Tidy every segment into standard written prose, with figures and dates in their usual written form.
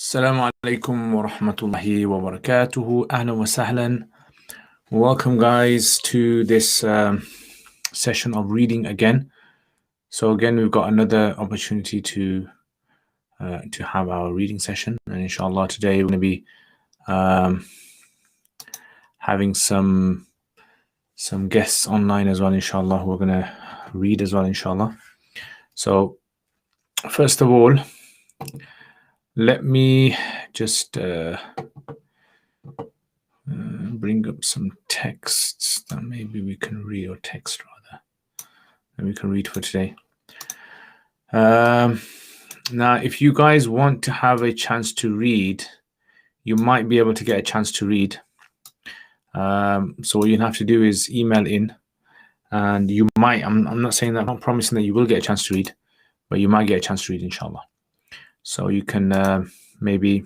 Assalamu alaikum wa rahmatullahi wa barakatuhu. Ahlan wa sahlan. Welcome, guys, to this session of reading again. So again, we've got another opportunity to have our reading session, and inshallah today we're going to be having some guests online as well, inshallah, who are going to read as well, inshallah. So first of all, let me just bring up some texts that maybe we can read, or text rather, that we can read for today. Now, if you guys want to have a chance to read, you might be able to get a chance to read. So what you have to do is email in, and you might, I'm not saying that, I'm not promising that you will get a chance to read, but you might get a chance to read, inshallah. So you can maybe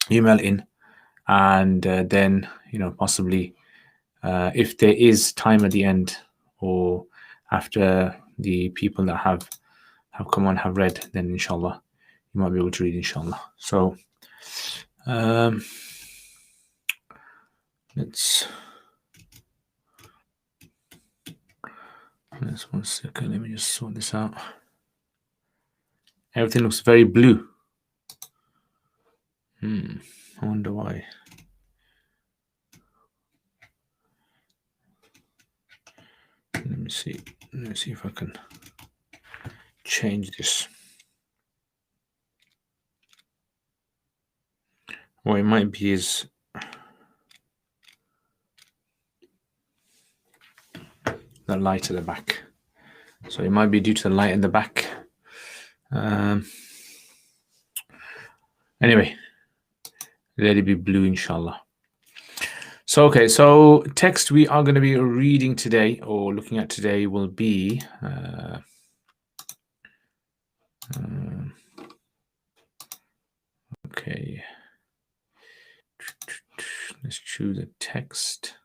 email in, and then, you know, possibly if there is time at the end or after the people that have come on have read, then inshallah you might be able to read, inshallah. So let's 1 second, let me just sort this out. Everything looks very blue. I wonder why. Let me see if I can change this. What it might be is the light at the back. So it might be due to the light in the back. Anyway, let it be blue, inshallah. So okay, so text we are going to be reading today, or looking at today, will be okay, let's choose a text.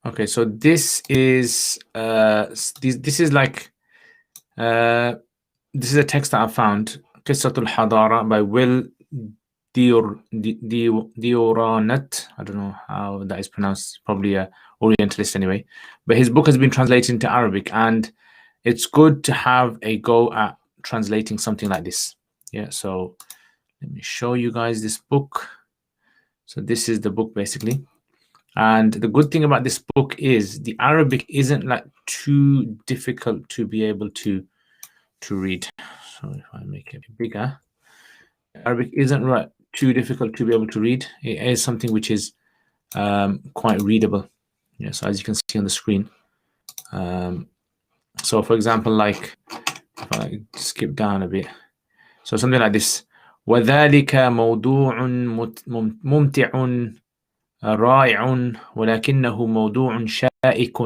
Okay, so this is this is like this is a text that I found, Qissatul Hadara by Will Dioranet. I don't know how that is pronounced, probably a Orientalist anyway, but his book has been translated into Arabic, and it's good to have a go at translating something like this. Yeah, so let me show you guys this book. So this is the book basically, and the good thing about this book is the Arabic isn't like too difficult to be able to read. So if I make it bigger, Arabic isn't too difficult to be able to read. It is something which is quite readable. Yeah, so as you can see on the screen. So for example, like if I skip down a bit, so something like this: وَذَلِكَ مَوْضُوعٌ مُمْتِعٌ رائع ولكنه موضوع شائك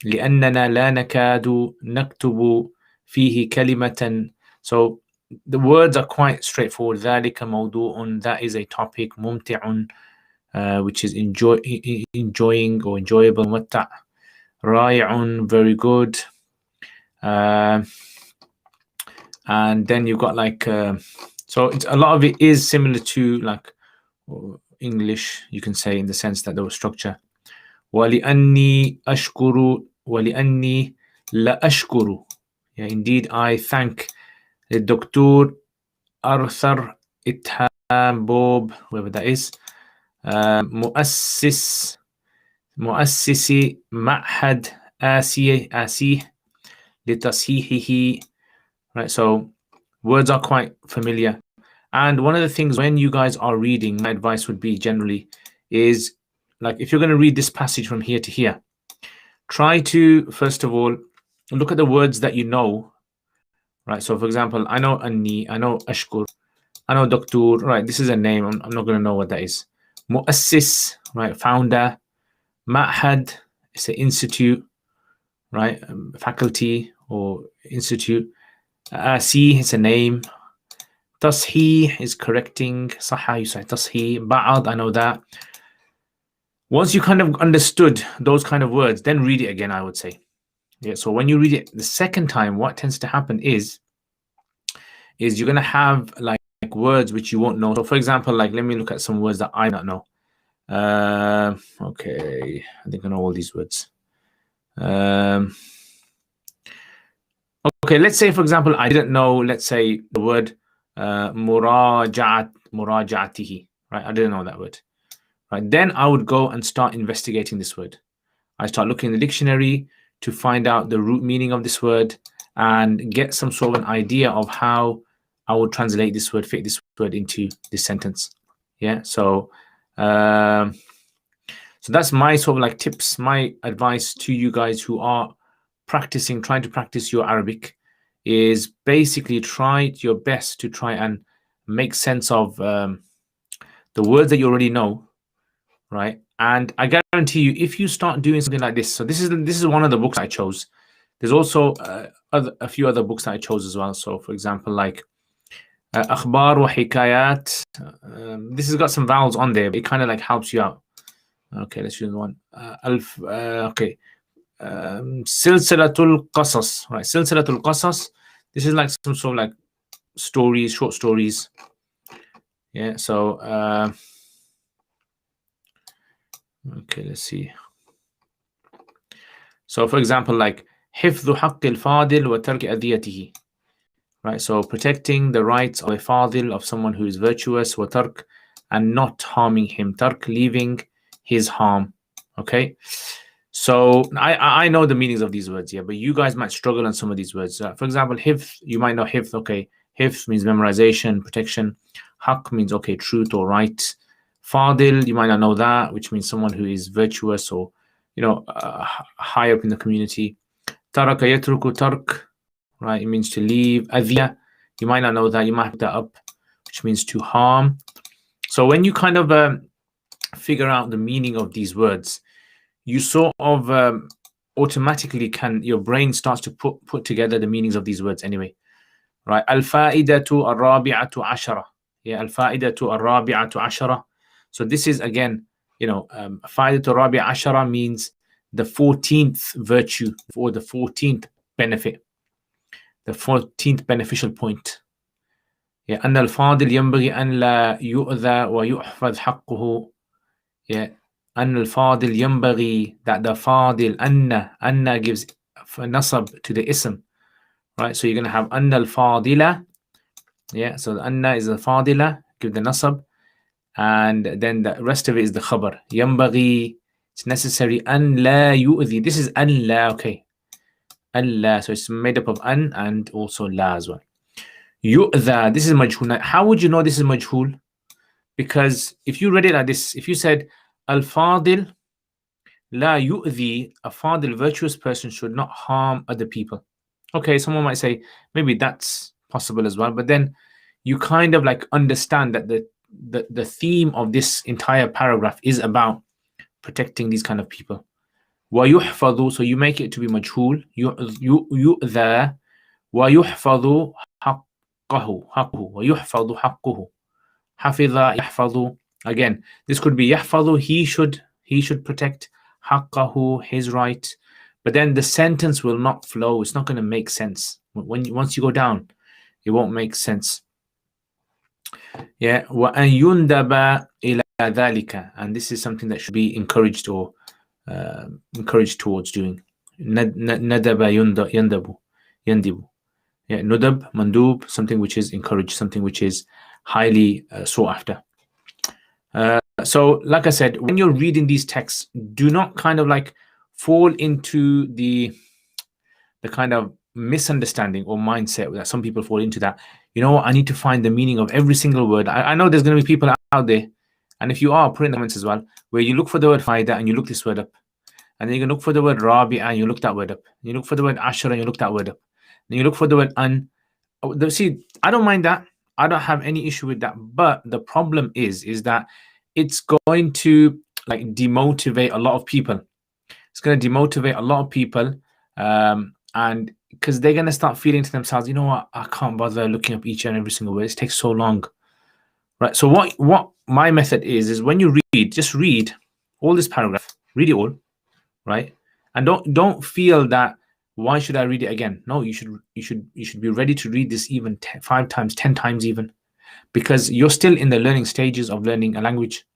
لأننا لا نكاد نكتب فيه كلمة. So the words are quite straightforward. ذلك موضوع, that is a topic. ممتع, which is enjoying or enjoyable. ممتع. رائع, very good. And then you've got like so it's, a lot of it is similar to like English, you can say, in the sense that there was structure. وَلِأَنِّي أَشْكُرُ وَلِأَنِّي لَأَشْكُرُ. Yeah, indeed, I thank the Dr. Arthur Itham Bob, whoever that is, مؤسس معهد آسيه لتصحيحه. Right, so words are quite familiar. And one of the things when you guys are reading, my advice would be generally is, like, if you're going to read this passage from here to here, try to first of all look at the words that you know. Right, so for example, I know Anni, I know Ashkur, I know Doctor. Right, this is a name. I'm not going to know what that is. Muassis, right, founder. Ma'had, it's an institute, right, faculty or institute. Asi, it's a name. Tashih is correcting. Sahha, you say Tashih. Ba'ad, I know that. Once you kind of understood those kind of words, then read it again, I would say. Yeah, so when you read it the second time, what tends to happen is you're going to have like words which you won't know. So for example, like let me look at some words that I don't know. Okay, I think I know all these words. Okay, let's say for example, I didn't know, let's say the word muraja'atihi, right? I didn't know that word. Right, then I would go and start investigating this word. I start looking in the dictionary to find out the root meaning of this word and get some sort of an idea of how I would translate this word, fit this word into this sentence. Yeah, so so that's my sort of like tips, my advice to you guys who are practicing, trying to practice your Arabic, is basically try your best to try and make sense of the words that you already know, right? And I guarantee you, if you start doing something like this, so this is one of the books I chose. There's also a few other books that I chose as well. So for example, like Akhbar wa Hikayat. This has got some vowels on there, but it kind of like helps you out. Okay, let's use one. Okay. Silsilatul Qasas, right? Silsilatul Qasas. This is like some sort of like stories, short stories. Yeah, so okay, let's see. So for example, like حفظ حق الفاضل وترك أذيته, right? So protecting the rights of a fadil, of someone who is virtuous, وترك, and not harming him, tark, leaving his harm. Okay, so I know the meanings of these words, yeah, but you guys might struggle on some of these words. For example, hifz, you might know hifz. Okay, hifz means memorization, protection. Haq means okay, truth or right. Fadil, you might not know that, which means someone who is virtuous or, you know, high up in the community. Taraka yatruku tark, right? It means to leave. Adhiya, you might not know that. You might put that up, which means to harm. So when you kind of figure out the meaning of these words, you sort of automatically your brain starts to put together the meanings of these words anyway, right? Al-fa'idatu ar-rabi'atu ashara. Yeah, al-fa'idatu ar-rabi'atu ashara. So this is again, you know, fa'idatu ar-rabi'a ashara means the 14th virtue or the 14th benefit, the 14th beneficial point. Yeah, أن الفاضل ينبغي أن لا يؤذى ويحفظ حقه. Yeah, أن الفاضل ينبغي, that the fadil, أن gives nasab to the ism, right? So you're going to have أن الفاضلة. Yeah, so the أن is the fadila, give the nasab, and then the rest of it is the khabar. ينبغي, it's necessary. أن لا يؤذي, this is أن لا, okay. أن لا, so it's made up of أن and also لا as well. يؤذى, this is majhul. How would you know this is majhul? Because if you read it like this, if you said al-fadil la yu'dhi, a fadil, virtuous person, should not harm other people. Okay, someone might say maybe that's possible as well, but then you kind of like understand that the theme of this entire paragraph is about protecting these kind of people. Wa yuhfadhu, so you make it to be majhul. Yu'dha wa yuhfadhu haqqahu, wa yuhfadhu haqquhu. Hafidha yahfadhu. Again, this could be yahfadhu, he should protect, haqqahu, his right. But then the sentence will not flow. It's not going to make sense. Once you go down, it won't make sense. Yeah, wa an yundaba ila dhalika, and this is something that should be encouraged or encouraged towards doing. Nadaba yandabu, yandibu. Yeah, nudab, mandub, something which is encouraged, something which is highly sought after. So like I said, when you're reading these texts, do not kind of like fall into the kind of misunderstanding or mindset that some people fall into, that, you know what, I need to find the meaning of every single word. I know there's going to be people out there, and if you are, put in the comments as well, where you look for the word faida and you look this word up, and then you can look for the word rabi and you look that word up, you look for the word ashara and you look that word up, then you look for the word an. See, I don't mind that. I don't have any issue with that. But the problem is that it's going to like demotivate a lot of people. It's going to demotivate a lot of people, and because they're going to start feeling to themselves, you know what, I can't bother looking up each and every single word. It takes so long, right? So what my method is when you read, just read all this paragraph, read it all, right? And don't feel that Why should I read it again? No, you should be ready to read this even 5 times, 10 times even, because you're still in the learning stages of learning a language.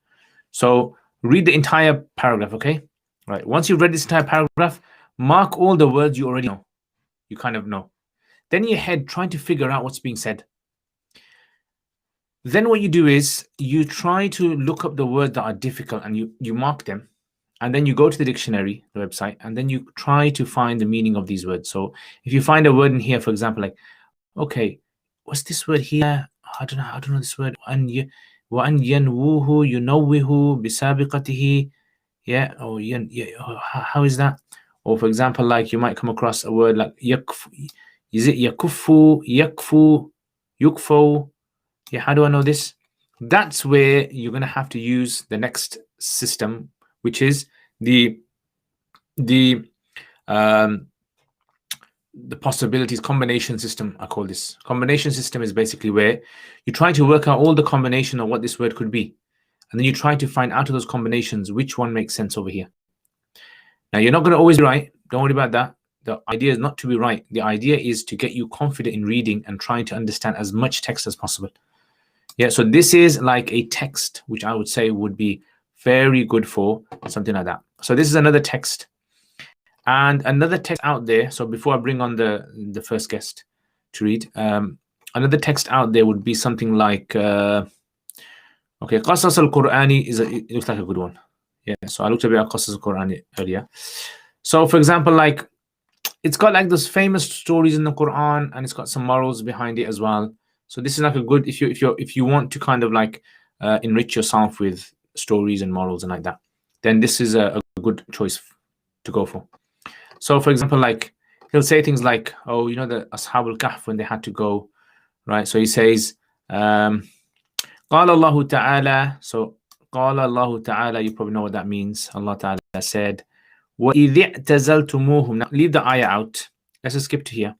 So read the entire paragraph, okay? Right. Once you've read this entire paragraph, mark all the words you already know. You kind of know. Then in your head, trying to figure out what's being said. Then what you do is you try to look up the words that are difficult and you mark them. And then you go to the dictionary, the website, and then you try to find the meaning of these words. So if you find a word in here, for example, like, okay, what's this word here? I don't know this word. وَأَنْ يَنْوُوهُ يُنَوِّهُ بِسَابِقَتِهِ. Yeah, or how is that? Or for example, like you might come across a word like yakfu. Is it yakufu, yakfu, yukfo? Yeah, how do I know this? That's where you're going to have to use the next system, which is the possibilities combination system. I call this combination system. Is basically where you try to work out all the combination of what this word could be, and then you try to find out of those combinations which one makes sense over here. Now, you're not going to always be right. Don't worry about that. The idea is not to be right. The idea is to get you confident in reading and trying to understand as much text as possible. Yeah, so this is like a text, which I would say would be very good for something like that. So this is another text. And another text out there, so before I bring on the first guest to read, another text out there would be something like, okay, Qasas al-Qur'ani it looks like a good one. Yeah, so I looked a bit at Qasas al-Qur'ani earlier. So for example, like, it's got like those famous stories in the Quran, and it's got some morals behind it as well. So this is like a good, if you want to kind of like enrich yourself with stories and morals and like that, then this is a good choice to go for. So for example, like he'll say things like, oh, you know, the Ashabul Kahf, when they had to go, right? So he says, قال الله تعالى. So قال الله تعالى, you probably know what that means. Allah Ta'ala said, وَإِذِ اعْتَزَلْتُمُوهُمْ. Now leave the ayah out. Let's just skip to here.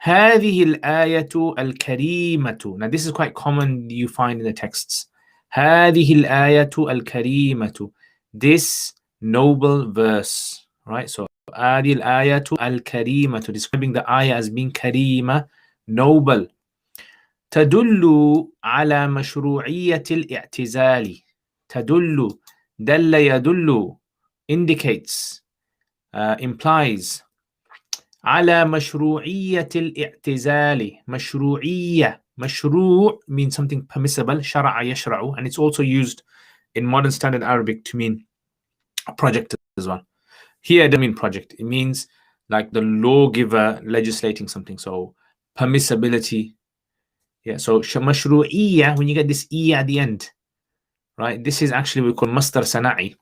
هذه الآية الكريمة. Now this is quite common, you find in the texts. هذه الآية الكريمة. This noble verse, right? So هذه الآية الكريمة, describing the ayah as being كريمة, noble. تدل على مشروعية الاعتزال. تدل, دل يدل, indicates, implies. على مشروعية الاعتزال. مشروعية. مشروع means something permissible. شرع يشرع. And it's also used in modern standard Arabic to mean a project as well. Here it doesn't mean project. It means like the lawgiver legislating something. So permissibility. Yeah. So مشروعية, when you get this E at the end, right? This is actually we call masdar sana'i.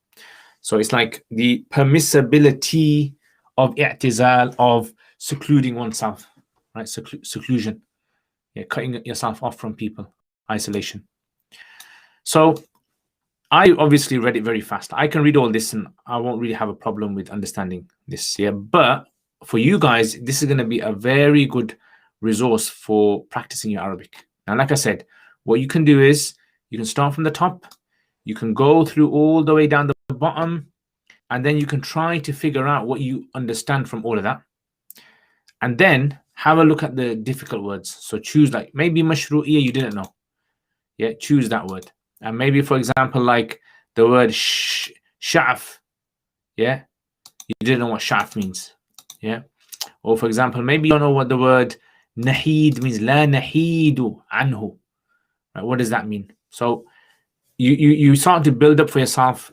So it's like the permissibility of i'tizal, of secluding oneself, right? Seclusion, yeah, cutting yourself off from people, isolation. So I obviously read it very fast. I can read all this and I won't really have a problem with understanding this, yeah. But for you guys, this is going to be a very good resource for practicing your Arabic. Now, like I said, what you can do is you can start from the top, you can go through all the way down the bottom, and then you can try to figure out what you understand from all of that. And then have a look at the difficult words. So choose, like maybe mashru'iyya you didn't know. Yeah, choose that word. And maybe, for example, like the word sha'af. Yeah, you didn't know what sha'af means. Yeah. Or for example, maybe you don't know what the word nahid means. La nahidu anhu. Right, what does that mean? So you start to build up for yourself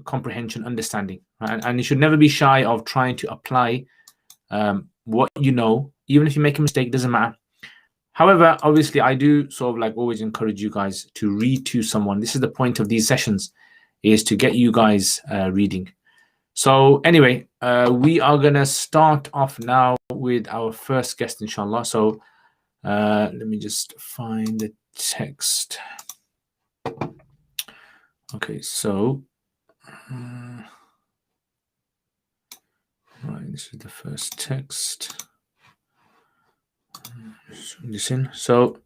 comprehension, understanding, right? And you should never be shy of trying to apply what you know. Even if you make a mistake, doesn't matter. However, obviously, I do sort of like always encourage you guys to read to someone. This is the point of these sessions, is to get you guys reading. So anyway, we are going to start off now with our first guest, inshallah. So let me just find the text. Okay, so right, this is the first text. Listen, so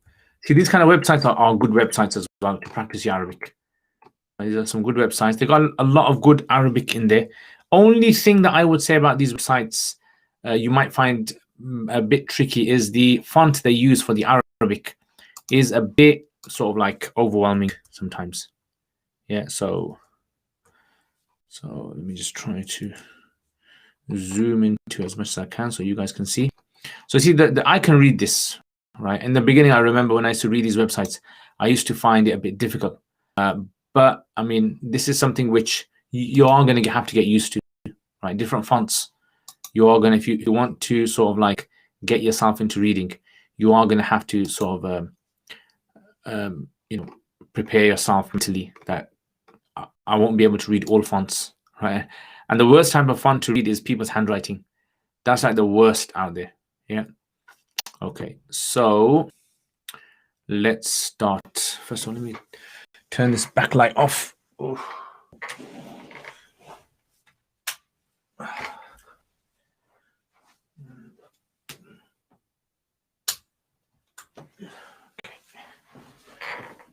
see, these kind of websites are good websites as well to practice your Arabic. These are some good websites. They got a lot of good Arabic in there. Only thing that I would say about these websites, you might find a bit tricky is the font they use for the Arabic is a bit sort of like overwhelming sometimes. Yeah, so let me just try to zoom into as much as I can so you guys can see. So see that I can read this, right? In the beginning, I remember when I used to read these websites, I used to find it a bit difficult. But I mean, this is something which you are going to have to get used to, right? Different fonts. You are going to, if you want to sort of like get yourself into reading, you are going to have to sort of, prepare yourself mentally that I won't be able to read all fonts, right? And the worst type of font to read is people's handwriting. That's like the worst out there. Yeah. Okay. So let's start. First of all, let me turn this backlight off. Oof. Okay.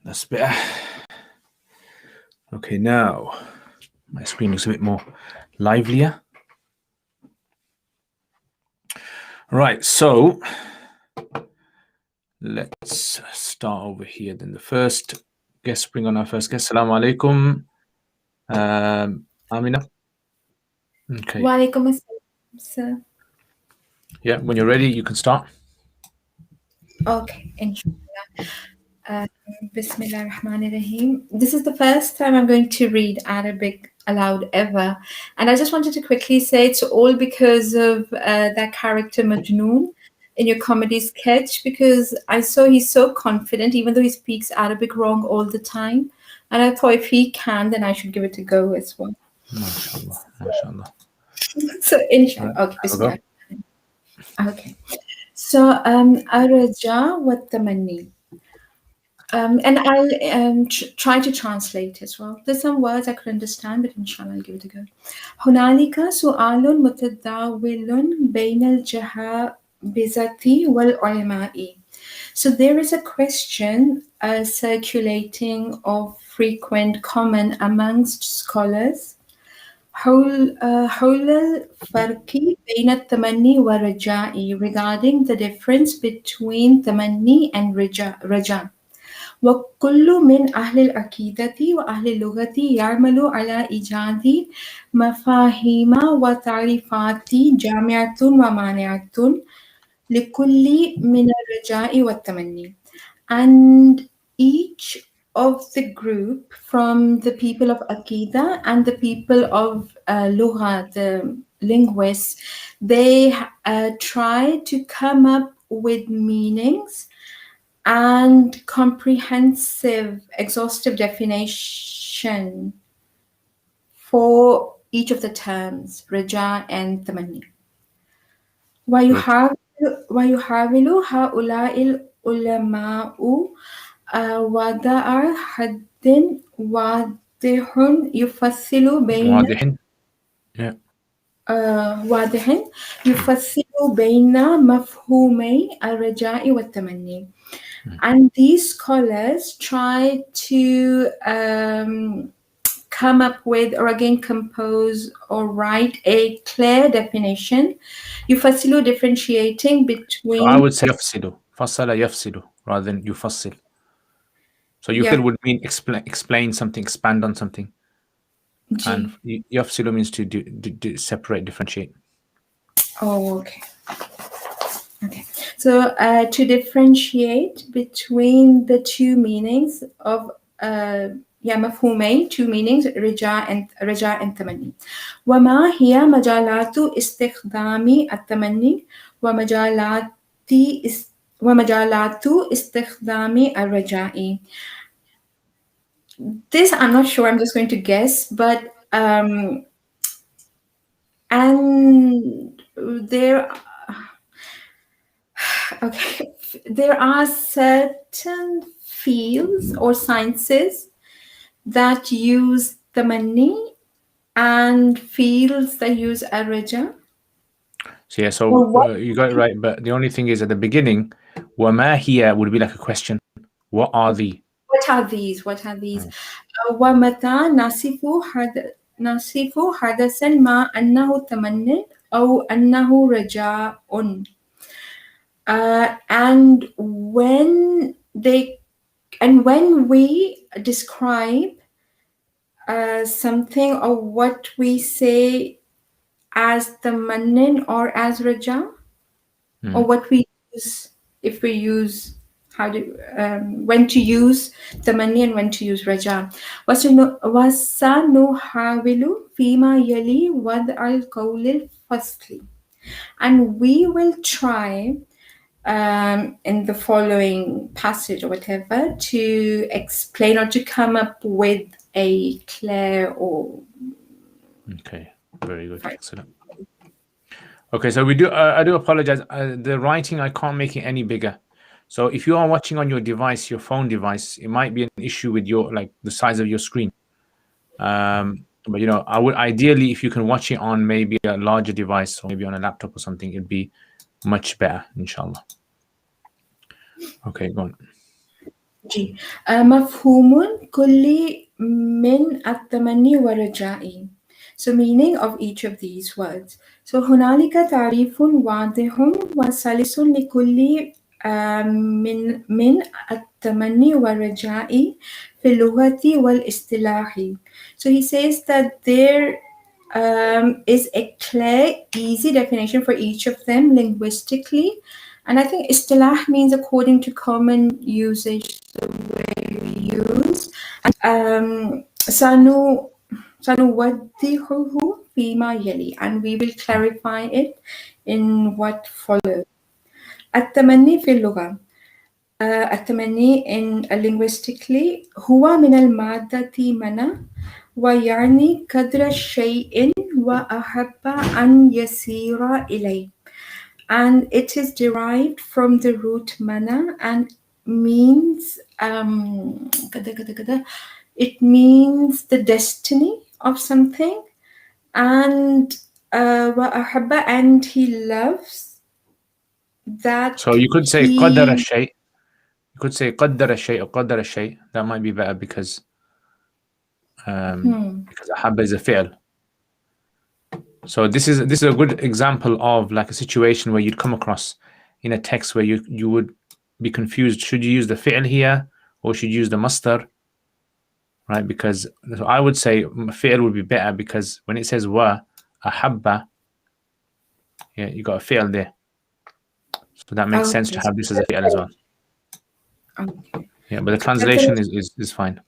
That's better. Okay, now my screen looks a bit more livelier. Right, so let's start over here. Then the first guest, bring on our first guest. Assalamu alaikum. Amina. Okay. Wa alaikum assalam, sir. Yeah, when you're ready, you can start. Okay, inshallah. Bismillah ar-Rahman ar-Rahim. This is the first time I'm going to read Arabic aloud ever. And I just wanted to quickly say it's all because of that character Majnoon in your comedy sketch, because I saw he's so confident, even though he speaks Arabic wrong all the time. And I thought if he can, then I should give it a go as well. MashaAllah, MashaAllah. So, inshallah. Okay, Bismillah. Okay. So, Araja wa Tamanni. And I'll try to translate as well. There's some words I could understand, but inshallah I'll give it a go. هنالك سؤال متداول بين الجهابذة والعلماء. So there is a question circulating of frequent common amongst scholars. حول الفرق بين التمني والرجاء, regarding the difference between tamanni and raja. وكل من أهل العقيدة وأهل اللغة يعمل على إيجاد مفاهيم وتعريفات جامعة ومانعة لكل من الرجاء والتمني. And each of the group from the people of Aqidah and the people of Lugha, the linguists, they try to come up with meanings and comprehensive, exhaustive definition for each of the terms, raja and tamanni. ويحاول هؤلاء العلماء وضع حد واضح يفصل بين واضح يفصل بين مفهومي الرجاء والتمني. And these scholars try to come up with, or again compose or write a clear definition. يفصل, differentiating between. So I would say يفصل, فصل يفصل rather than يفصل. So يفصل would mean explain something, expand on something. And يفصل means to separate, differentiate. Oh, okay. Okay. So to differentiate between the two meanings of مفهومين, two meanings, رجاء and تمني. وما هي مجالات استخدام التمني ومجالات استخدام الرجاء. This I'm not sure, I'm just going to guess, but and there are certain fields or sciences that use tamanni and fields that use ar-raja. So yeah, so you got it right, but the only thing is at the beginning, وَمَا هِيَ would be like a question. What are the? What are these? وَمَتَى نَصِفُ حَدَثًا مَا أَنَّهُ تَمَنٍ أو أنه رجاء. And when we describe something or what we say as tamannin or as raja, or what we use, if we use when to use tamanni and when to use raja. وَسَنُحَاوِلُ فِيمَا يَلِي وَضْعَ الْقَوْلِ الْفَصْلِ. And we will try in the following passage or whatever to explain or to come up with a clear or Okay, very good, excellent. Okay, so we do. I do apologize. The writing, I can't make it any bigger. So if you are watching on your device, your phone device, it might be an issue with your the size of your screen. But I would ideally, if you can watch it on maybe a larger device or maybe on a laptop or something, it'd be much better, inshallah. Okay, go on. جي مفهوم كل من التمني والرجاء. So meaning of each of these words. So هنالك تعريف واضح وسلس لكل من التمني والرجاء في اللغة والاصطلاح. So he says that there is a clear, easy definition for each of them linguistically. And I think istilah means according to common usage, the way we use. سنوضحه فيما يلي, and we will clarify it in what follows. التمني في اللغة. التمني in linguistically هو من المادة منع ويعني قدر شيء وأحب أن يسير إليه. And it is derived from the root mana and means it means the destiny of something, and and he loves that. So you could say قدر الشيء. You could say قدر الشيء or قدر الشيء. That might be better because أحب is a fi'l. So this is a good example of like a situation where you'd come across in a text where you would be confused. Should you use the fi'l here or should you use the masdar? Right? Because so I would say fi'l would be better because when it says wa, ahabba, yeah, you got a fi'l there. So that makes sense to have this as a fi'l as well. Okay. Yeah, but the translation is fine.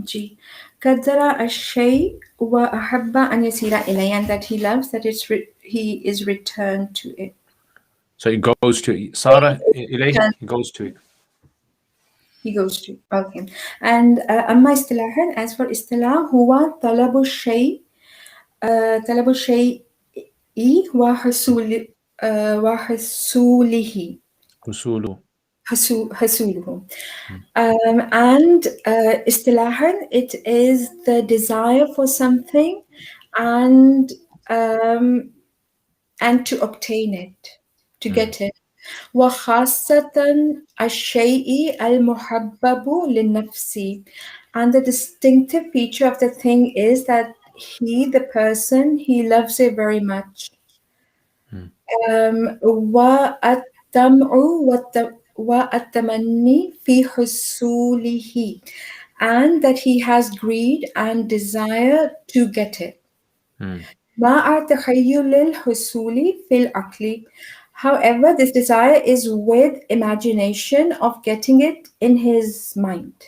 G. قدر الشيء وأحب أن يسير إليه, and that he loves that he is returned to it. So it goes to it. Sara إليه, he goes to it. He goes to it. Okay. And أما اصطلاحا, as for اصطلاح هو طلب الشيء وحصوله حصوله. And istilahan, it is the desire for something and to obtain it, to get it. وخاصة الشيء المحبب للنفس. And the distinctive feature of the thing is that the person, he loves it very much. وَالتَّمَنِّي فِي حُصُولِهِ, and that he has greed and desire to get it. مَعَ تَخَيُّلِ الْحُصُولِ فِي الْعَقْلِ. However, this desire is with imagination of getting it in his mind.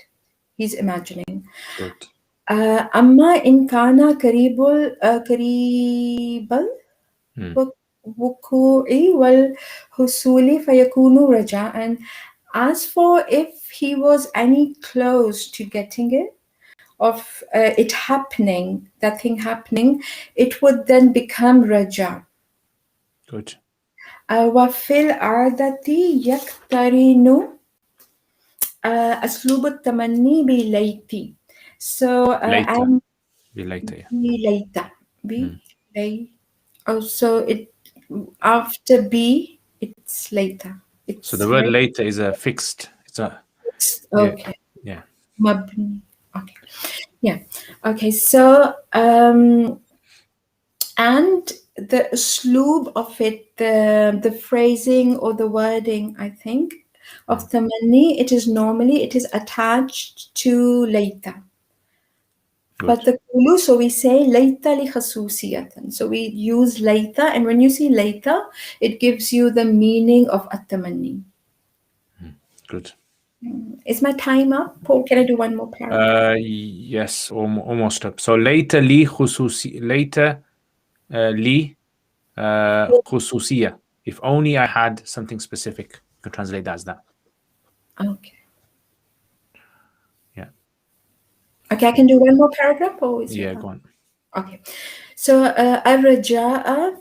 He's imagining. Good. أما إن كان قريب الوقوع والحصول فيكون رجاء. As for if he was any close to getting it, of it happening, that thing happening, it would then become raja. Good. وفي العادة يقترن أسلوب التمني بليتي. So later. Be later. Be later. Also, it after be, it's later. So the word later is a fixed. It's a okay. Yeah. Mabni. Okay. Yeah. Okay. So and the usloob of it, the phrasing or the wording, I think, of tamanni, it is attached to later. But the kulu, so we say later li khasusiyatan. So we use later, and when you see later, it gives you the meaning of at-tamanni. Good. Is my time up, or can I do one more paragraph? Yes, almost up. So later li khususi, later li khususiya. If only I had something specific, you can translate that as that. Okay. Yeah. Okay, I can do one more paragraph, or is Yeah, it? go on. Okay. So الرجاء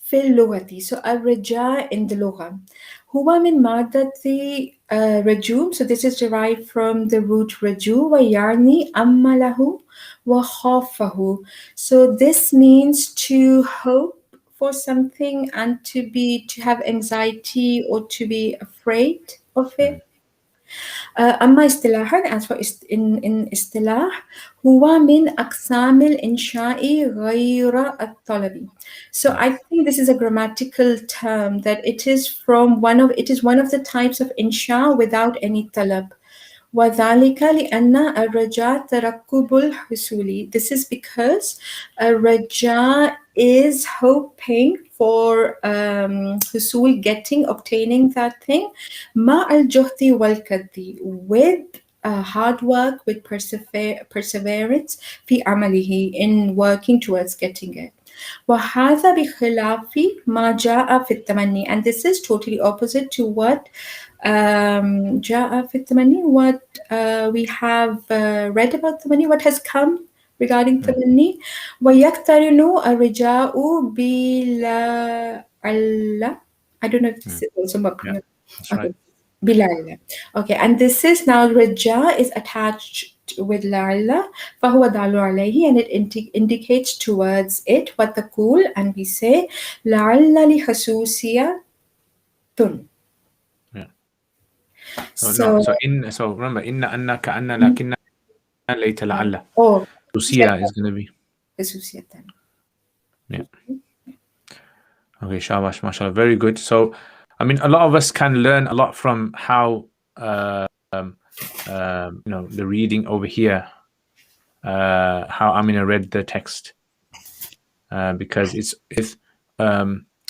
في اللغة. So الرجاء in the لغة هو من مادة رجوم. So this is derived from the root رجو ويعني أمله وخافه. So this means to hope for something and to have anxiety or to be afraid of it. أما اصطلاحا, as for in اصطلاح, هو من أقسام الإنشاء غير الطلبي. So I think this is a grammatical term that it is one of the types of insha without any talab. وذلك لأن الرجاء ترقب الحصول. This is because a raja is hoping for حصول, obtaining that thing, مع الجهد والكد, with hard work, with perseverance في عمله, in working towards getting it. وهذا بخلاف ما جاء في التمني, and this is totally opposite to what جاء في التمني, what we have read about التمني, what has come regarding التمني. ويقترن الرجاء بالعلة. I don't know if this is also Yeah, that's right. بالعلة. Okay, and this is now raja is attached with la'alla, فهو دال عليه, and it indicates towards it what the cool, and we say لعل لخصوصية. Yeah. So remember inna anna ka anna lakinna later la'alla. Lucia is going to be. Yeah. Okay, shabash, mashallah, very good. So, I mean, a lot of us can learn a lot from how the reading over here, how Amina read the text, because it's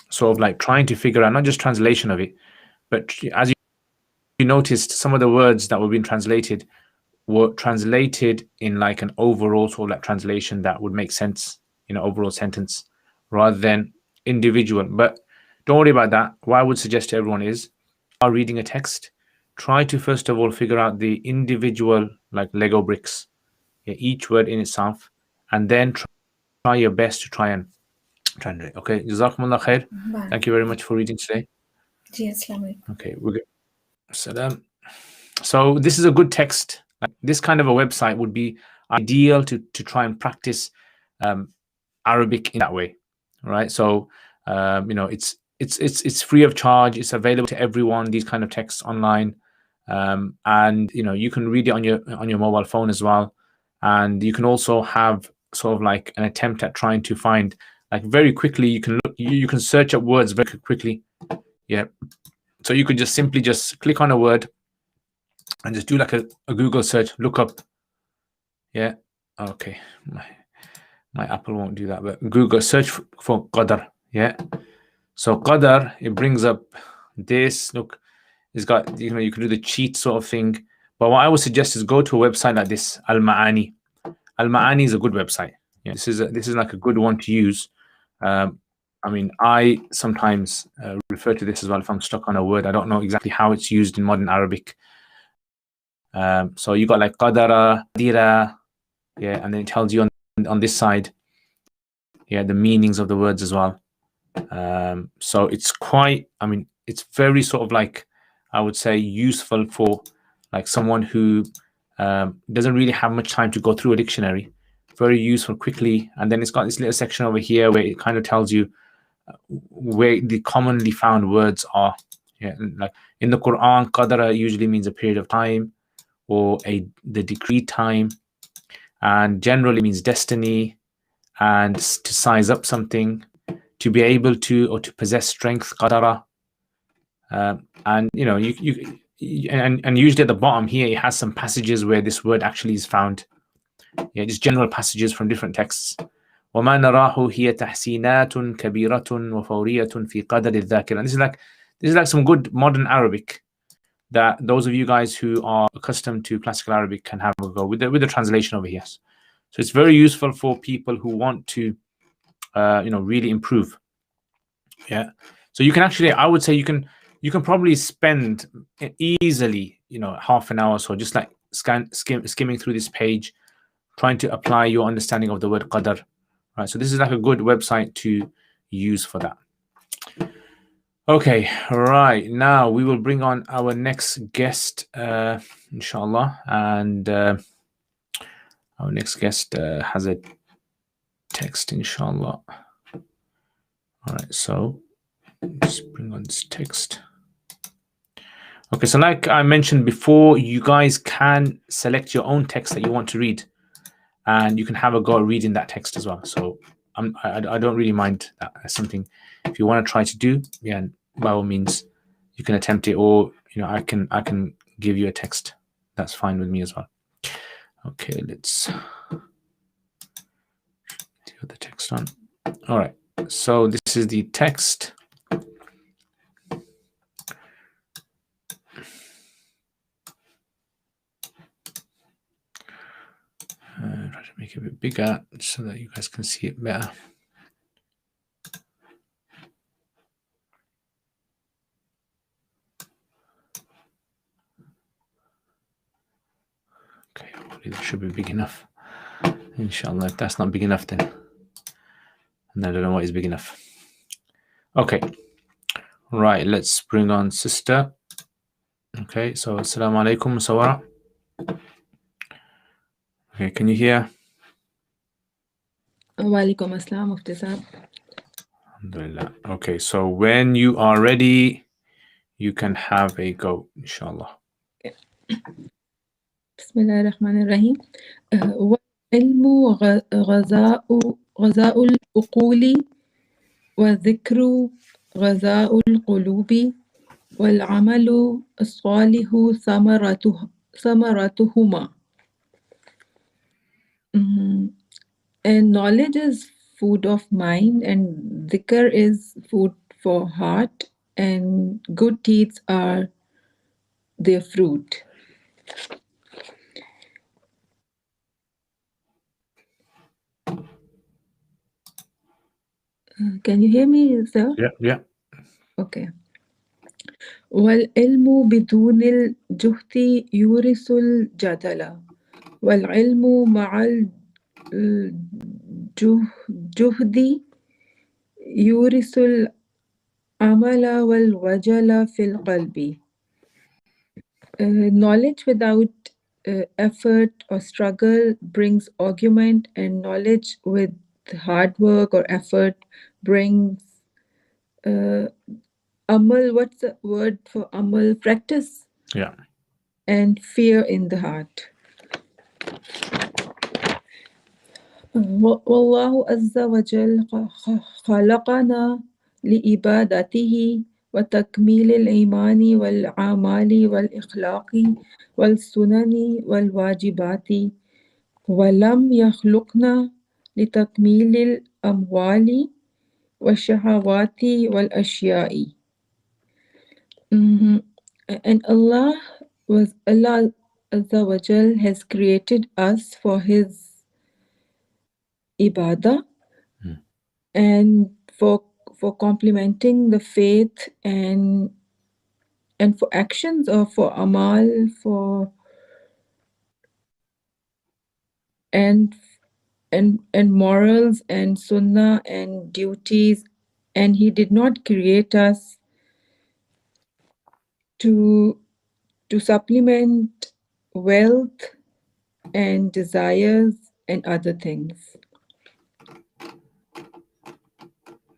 sort of like trying to figure out not just translation of it, but as you noticed, some of the words that were being translated were translated in like an overall sort of like translation that would make sense in an overall sentence rather than individual. But don't worry about that. What I would suggest to everyone is, while reading a text, try to first of all figure out the individual like Lego bricks, each word in itself, and then try your best to try and translate. Okay, Jazakumullah khair. Thank you very much for reading today. Okay, we're good. Salam. So this is a good text. Like this kind of a website would be ideal to try and practice Arabic in that way, right? So it's free of charge. It's available to everyone. These kind of texts online, and you can read it on your mobile phone as well. And you can also have sort of like an attempt at trying to find like very quickly. You can search up words very quickly. Yeah. So you could just simply click on a word and just do like a Google search, look up. Yeah. Okay. My Apple won't do that, but Google search for qadar. Yeah. So qadar, it brings up this. Look, it's got, you can do the cheat sort of thing. But what I would suggest is go to a website like this, Al-Ma'ani. Al-Ma'ani is a good website. Yeah. This is like a good one to use. I mean, I sometimes refer to this as well if I'm stuck on a word. I don't know exactly how it's used in modern Arabic. So you got like qadara, dira, yeah, and then it tells you on this side, yeah, the meanings of the words as well. So it's quite, I mean, it's very sort of like, I would say, useful for like someone who doesn't really have much time to go through a dictionary. Very useful quickly. And then it's got this little section over here where it kind of tells you where the commonly found words are. Yeah, like in the Quran, qadara usually means a period of time or the decreed time, and generally means destiny and to size up something, to be able to, or to possess strength, qadara. And you know, and usually at the bottom here, it has some passages where this word actually is found. Yeah, just general passages from different texts. وما نراه هي تحسينات كبيرة وفورية في قدر الذاكرة. This is like some good modern Arabic that those of you guys who are accustomed to classical Arabic can have a go with the translation over here. So it's very useful for people who want to, you know, really improve. Yeah. So you can actually, I would say you can probably spend easily, you know, half an hour or so just like skimming through this page, trying to apply your understanding of the word qadar. Right. So this is like a good website to use for that. Okay, right. Now we will bring on our next guest, inshallah. And our next guest has a text, inshallah. All right, so let's bring on this text. Okay, so like I mentioned before, you guys can select your own text that you want to read, and you can have a go at reading that text as well. So I don't really mind that as something. If you want to try to do, yeah, by all means, you can attempt it, or you know, I can give you a text. That's fine with me as well. Okay, let's put the text on. All right, so this is the text. Try to make it a bit bigger so that you guys can see it better. Okay, hopefully that should be big enough. Inshallah, if that's not big enough, then I don't know what is big enough. Okay, right, let's bring on sister. Okay, so assalamu alaikum, Sawara. Okay, can you hear? Walaikum assalam, Mufti Sahab. Alhamdulillah. Okay, so when you are ready, you can have a go, inshallah. Bismillah ar-Rahman ar-Rahim. وَالْعِلْمُ غَذَاءُ الْعُقُولِ وَالذِّكْرُ غَذَاءُ الْقُلُوبِ وَالْعَمَلُ الصَّالِحُ ثَمَرَتُهُمَا. And knowledge is food of mind, and dhikr is food for heart, and good deeds are their fruit. Can you hear me, sir? Yeah. Okay. والعلم بدون الجهد يورث الجدل والعلم مع الجهد يورث العمل والوجل في القلب. Knowledge without effort or struggle brings argument, and knowledge with hard work or effort brings amal. What's the word for amal? Practice. Yeah. And fear in the heart. والله عز وجل خلقنا لعبادته وتكميل الإيمان والأعمال والإخلاق والسنن والواجبات ولم يخلقنا لتكميل الأموال والشهوات والأشياء. And Allah Azza wa Jal has created us for His ibadah and for complementing the faith and for actions, or for amal, and morals and sunnah and duties, and He did not create us to supplement wealth and desires and other things.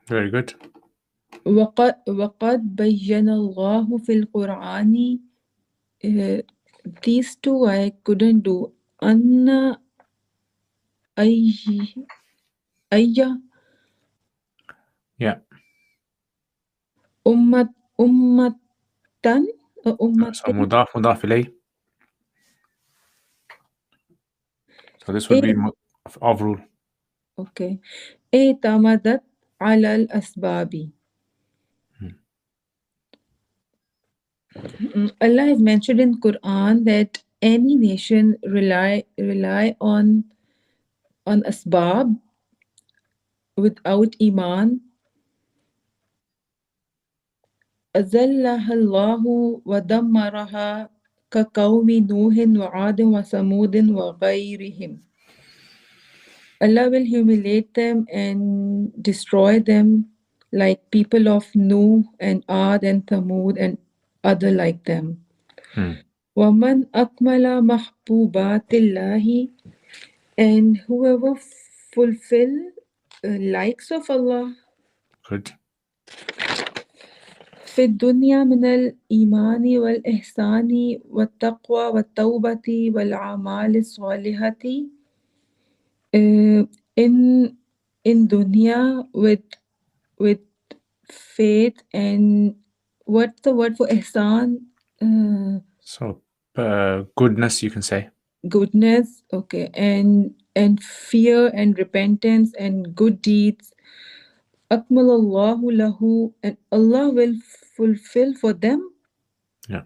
Very good. وقد بين الله في القرآن. These two I couldn't do. أن أي Yeah. Ummatan or So ummatin. mudaf ilayh. So this would be of rule. Okay. اعتمدت على الأسباب. Allah has mentioned in Quran that any nation rely on asbab without iman. أذلها الله ودمرها كقوم نوح وعاد وثمود وغيرهم. Allah will humiliate them and destroy them like people of Nuh and Ad and Thamud and other like them. وَمَنْ أَكْمَلَ مَحْبُوبَاتِ اللَّهِ, and whoever fulfill likes of Allah Good. في الدنيا من الإيمان والإحسان والتقوى والتوبة والأعمال الصالحة, in dunya with faith and what's the word for ihsan? So goodness, you can say. Goodness, okay, and fear and repentance and good deeds. Akmalallahu lahu, and Allah will fulfill for them. Yeah.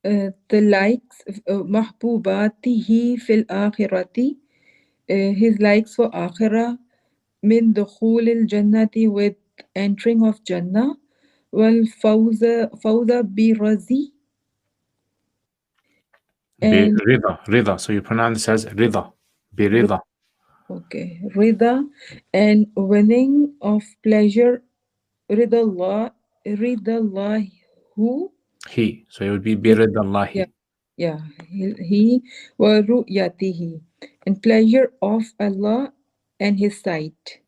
The likes mahbubatihi fil akhirati, his likes for akhirah, min dukhulil jannati, with entering of Jannah, wal fawza bi razi, and Rida. So you pronounce it as rida. Bi rida. okay, rida, and winning of pleasure, ridallah, ridallahu, He. So it would be bi ridallahi. yeah, he wa ru'yatihi, and pleasure of Allah and his sight.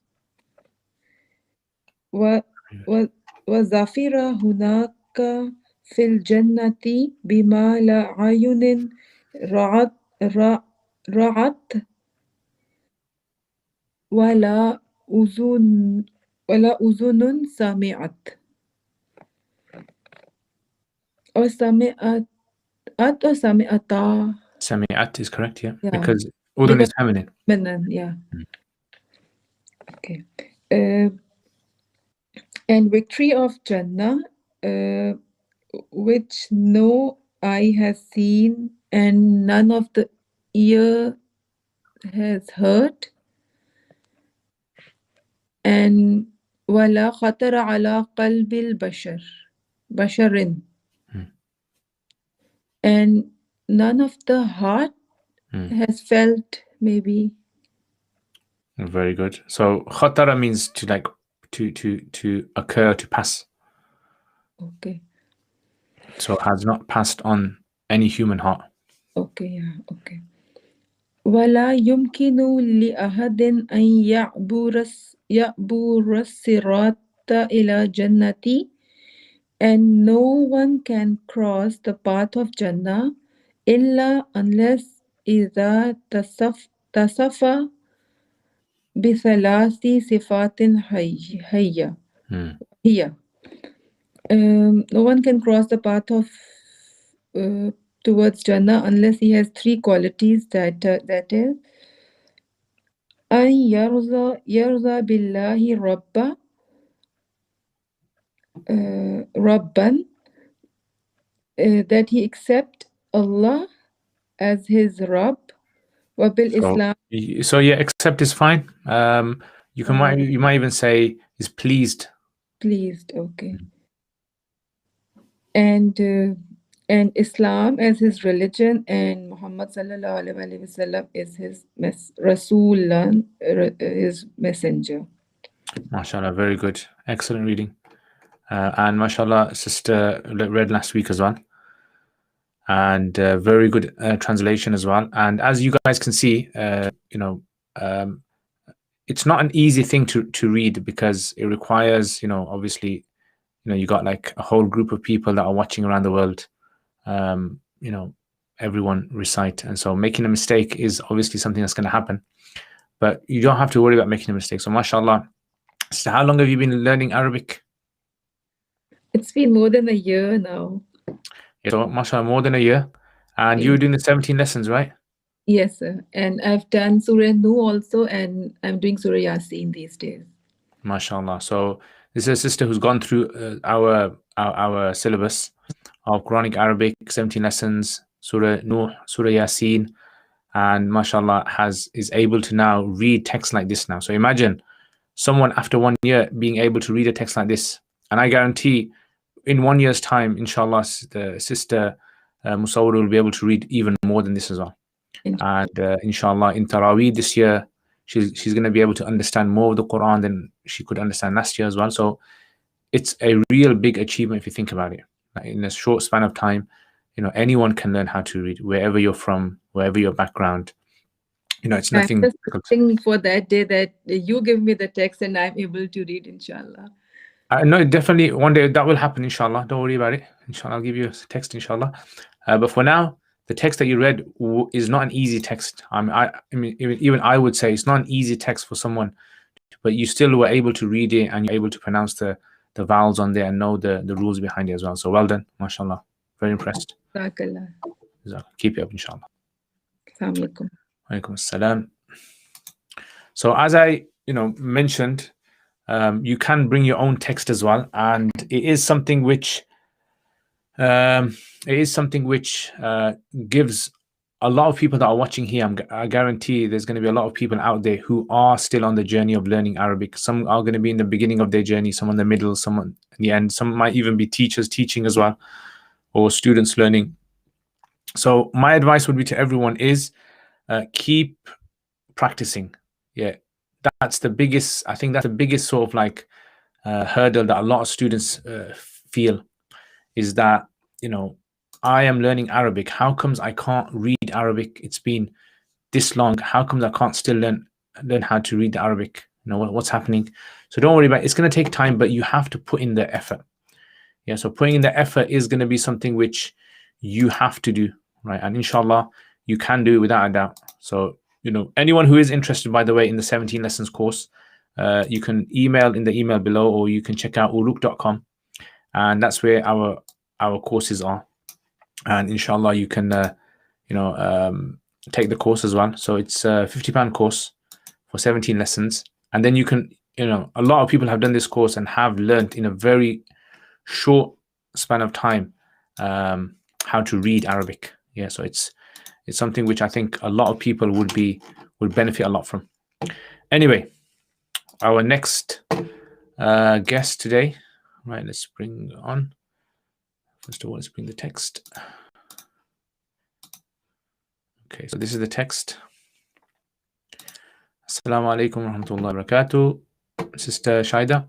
وظفر هناك في الجنة بما لا عين رأت ولا أذن سمعت. Or سمعت or سمعتا. Sami'at is correct, yeah. Yeah. Because udun is feminine. Yeah. Okay. And victory of Jannah, which no eye has seen and none of the ear has heard, and ولا خطر على قلب بشر, and none of the heart has felt, maybe. Very good. So khatara means to like to occur, to pass. Okay. So has not passed on any human heart. Okay, yeah, okay. ولا يمكن لأحد أن يعبر الصراط إلى جنة, and no one can cross the path of Jannah إلا unless إذا تصف بثلاث صفات هي. No one can cross the path of towards Jannah unless he has three qualities, that is أن يرضى بالله ربا, that he accept Allah as his Rabb, وبالإسلام. So yeah, accept is fine. You might even say is pleased. Pleased, okay. And Islam as his religion, and Muhammad sallallahu alaihi wasallam is his Rasul, his messenger. MashaAllah, very good, excellent reading, and MashaAllah, sister read last week as well, and very good translation as well. And as you guys can see, it's not an easy thing to read, because it requires, obviously, you got like a whole group of people that are watching around the world, everyone recite, and so making a mistake is obviously something that's going to happen, but you don't have to worry about making a mistake. So MashaAllah, So how long have you been learning Arabic? It's been more than a year now. Yeah, so, mashallah, more than a year. And you were doing the 17 lessons, right? Yes, sir. And I've done Surah Nu also, and I'm doing Surah Yasin these days. Mashallah. So this is a sister who's gone through our syllabus of Quranic Arabic, 17 lessons, Surah Nuh, Surah Yasin, and mashallah is able to now read text like this now. So imagine someone after 1 year being able to read a text like this. And I guarantee in 1 year's time, inshallah, the sister Musawwir will be able to read even more than this as well. And inshallah, in Taraweeh this year, she's going to be able to understand more of the Quran than she could understand last year as well. So it's a real big achievement if you think about it. Like in a short span of time, anyone can learn how to read, wherever you're from, wherever your background. It's nothing I'm just difficult. waiting for that day that you give me the text and I'm able to read, inshallah. No, definitely one day that will happen, inshallah. Don't worry about it. Inshallah, I'll give you a text, inshallah. But for now, the text that you read is not an easy text. I mean, even I would say it's not an easy text for someone, but you still were able to read it and you're able to pronounce the vowels on there and know the rules behind it as well. So well done, mashallah. Very impressed. Jazakallah. Keep it up, inshallah. Assalamu alaikum. Alaikum assalam. So as I mentioned, you can bring your own text as well, and it is something which gives a lot of people that are watching here. I guarantee there's going to be a lot of people out there who are still on the journey of learning Arabic. Some are going to be in the beginning of their journey, some in the middle, some in the end. Some might even be teachers teaching as well, or students learning. So my advice would be to everyone is keep practicing. Yeah, that's the biggest. I think that's the biggest sort of like hurdle that a lot of students feel, is that I am learning Arabic. How comes I can't read Arabic? It's been this long. How comes I can't still learn how to read the Arabic? What's happening? So don't worry about it. It's going to take time, but you have to put in the effort. Yeah, so putting in the effort is going to be something which you have to do, right? And inshallah, you can do it without a doubt. So anyone who is interested, by the way, in the 17 lessons course, you can email in the email below, or you can check out uluk.com, and that's where our courses are. And inshallah, you can take the course as well. So it's a £50 course for 17 lessons, and then you can a lot of people have done this course and have learned in a very short span of time how to read Arabic. Yeah, so it's something which I think a lot of people would benefit a lot from. Anyway, our next guest today, right? Let's bring on. First of all, let's bring the text. Okay, so this is the text. Assalamu alaikum wa rahmatullahi wa barakatuh. Sister Shaida.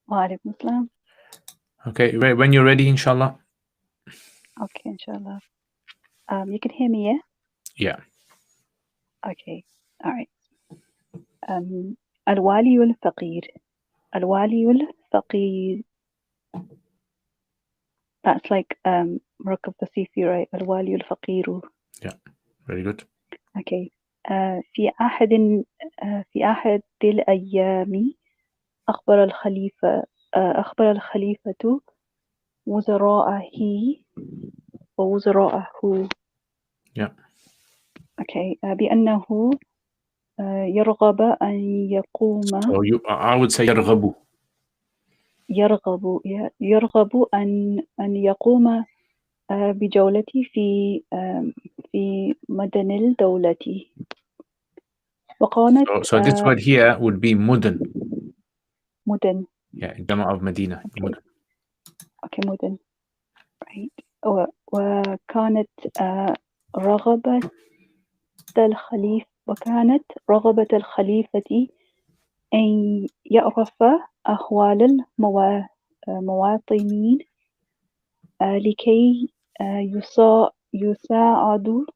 Wa alaikum assalam. Okay, when you're ready, inshallah. Okay, inshallah. You can hear me, yeah? Yeah. Okay, all right. Al-wali wal-faqir. Al-wali wal-faqir. That's like Murakkab Tasifi, right? Al-wali wal-faqiru. Yeah, very good. Okay. في أحد الأيام أخبر الخليفة وزراءه. Yeah. Okay. بأنه يرغب أن يقوم. So I would say يرغب. يرغب أن يقوم بجولة في مدن الدولة. وكانت So this word here would be مدن. مدن. Yeah, جمع of Medina. Okay. Okay, مدن. Right. وكانت رغبة الخليفة أن يعرف أحوال المواطنين لكي يساعد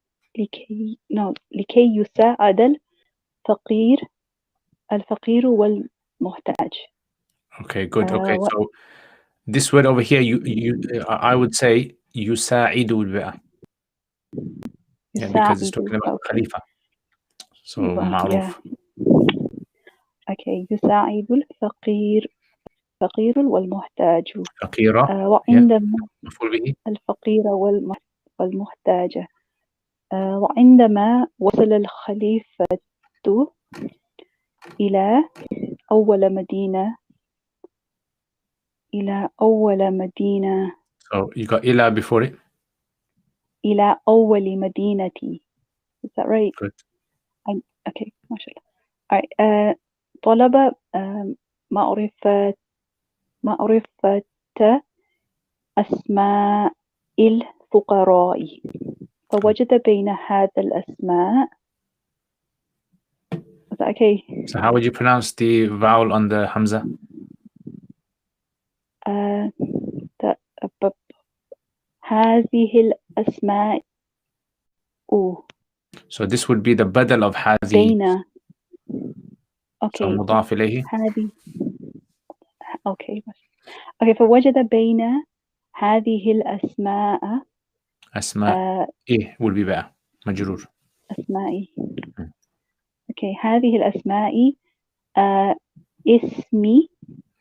الفقير والمحتاج. Okay, good. Okay, so this word over here, I would say يساعد البيئة. Yeah, because it's talking about Khalifa. So معروف. Okay. يساعد الفقير والمحتاج. فقيرة. وعندما مفعول به. الفقير والمحتاج. وعندما وصل الخليفة إلى أول مدينة So you got إلى before it. إلى أول مدينتي. Is that right? Good. Okay. ما شاء الله. Alright. طلب معرفة أسماء الفقراء فوجد بين هذا الأسماء. Is that okay? So how would you pronounce the vowel on the Hamza? هذه الأسماء. So this would be the badal of هذه. بين. Okay. So مضاف إليه. هذه. Okay. فوجد بين هذه الأسماء. أسماء إيه will be better. مجرور. أسمائي. Okay. هذه الأسماء اسمي.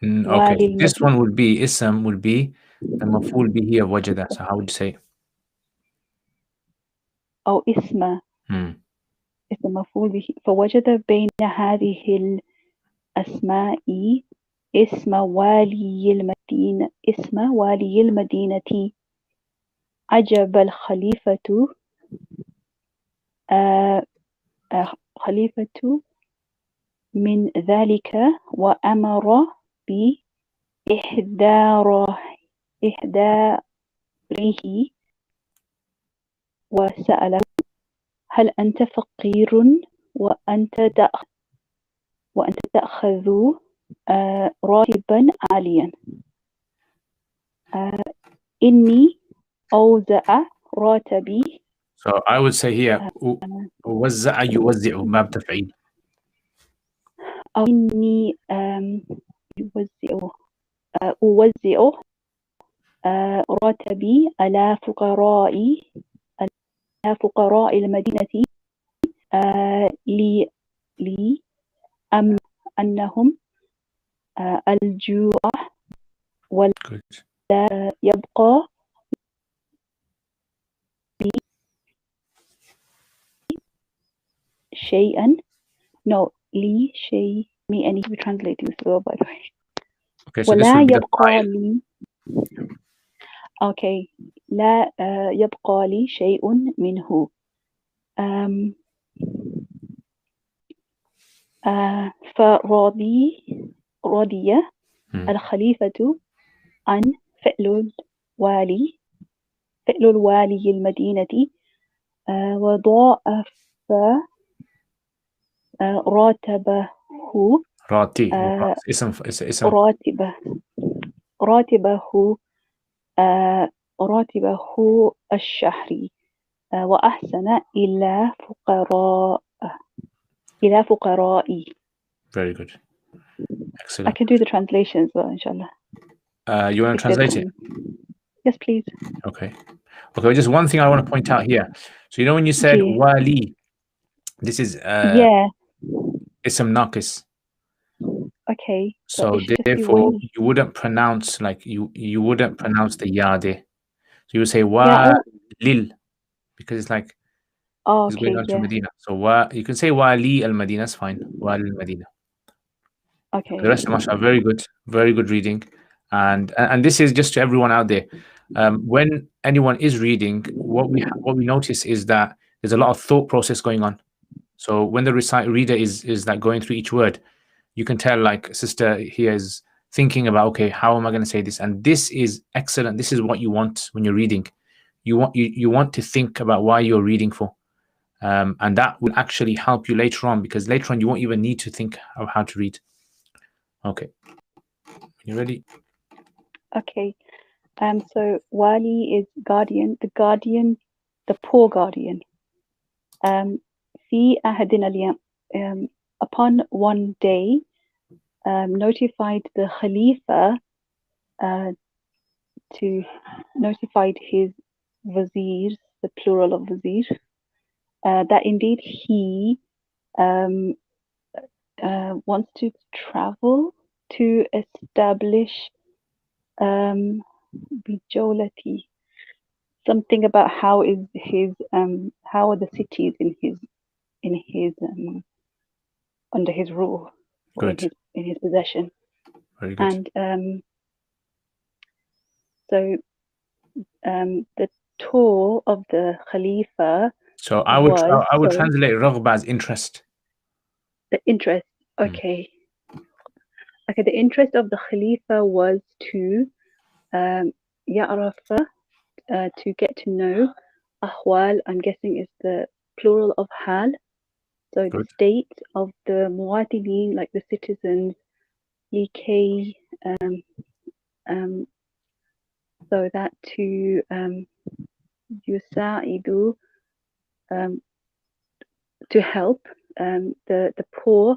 Okay. This one would be ism would be the مفعول به of وجد. So how would you say? أو اسم. اسم مفعول به. فوجد بين هذه الأسماء اسم والي المدينة. عجب الخليفة خليفة من ذلك وأمر بإحضاره وسأله هل أنت فقير وأنت تأخذ راتبا عاليا. إني أوزع راتبي. So I would say here وزع يوزع باب تفعيل. أو إني أوزع راتبي على فقراء المدينة أنهم الجوع ولا يبقى شيئا. No, لي شيء. Me, I need to be translating this well, by the way. Okay, so ولا this would be يبقى لي. Okay. لا يبقى لي شيء منه. فرضي الخليفة عن فعل الوالي المدينة وضاعف راتبه. اسم راتبه الشهري وأحسن إلى فقرائي. Very good. Excellent. I can do the translation as well, inshallah. You want to translate it? Yes, please. Okay. Just one thing I want to point out here. So you know when you said wali, this is ism naqis. Okay. So therefore you wouldn't pronounce like you wouldn't pronounce the ya there. So you would say walil because it's like it's going on to Medina. So you can say wali al Medina, it's fine. Wali al Medina. Okay. The rest of mashallah, very good reading. And this is just to everyone out there. When anyone is reading, what we notice is that there's a lot of thought process going on. So when the reader is like going through each word, you can tell like sister here is thinking about, okay, how am I going to say this? And this is excellent. This is what you want when you're reading. You want to think about why you're reading for. And that will actually help you later on, because later on you won't even need to think of how to read. Okay. You ready? Okay. So wali is guardian, the poor guardian. في أحدنا اليوم, upon one day, notified the Khalifa to notified his viziers, the plural of vizier, that indeed he wants to travel to establish bijolati, something about how are the cities in his under his rule or Good. in his possession. Very good. And so the tour of the Khalifa So I would was translate raghba as interest. the interest. Okay. Okay, the interest of the Khalifa was to ya'rafa, to get to know. Ahwal, I'm guessing, is the plural of hal. So the Good. state of the muwatilin, like the citizens, likay, so that to yusa'idu, to help the poor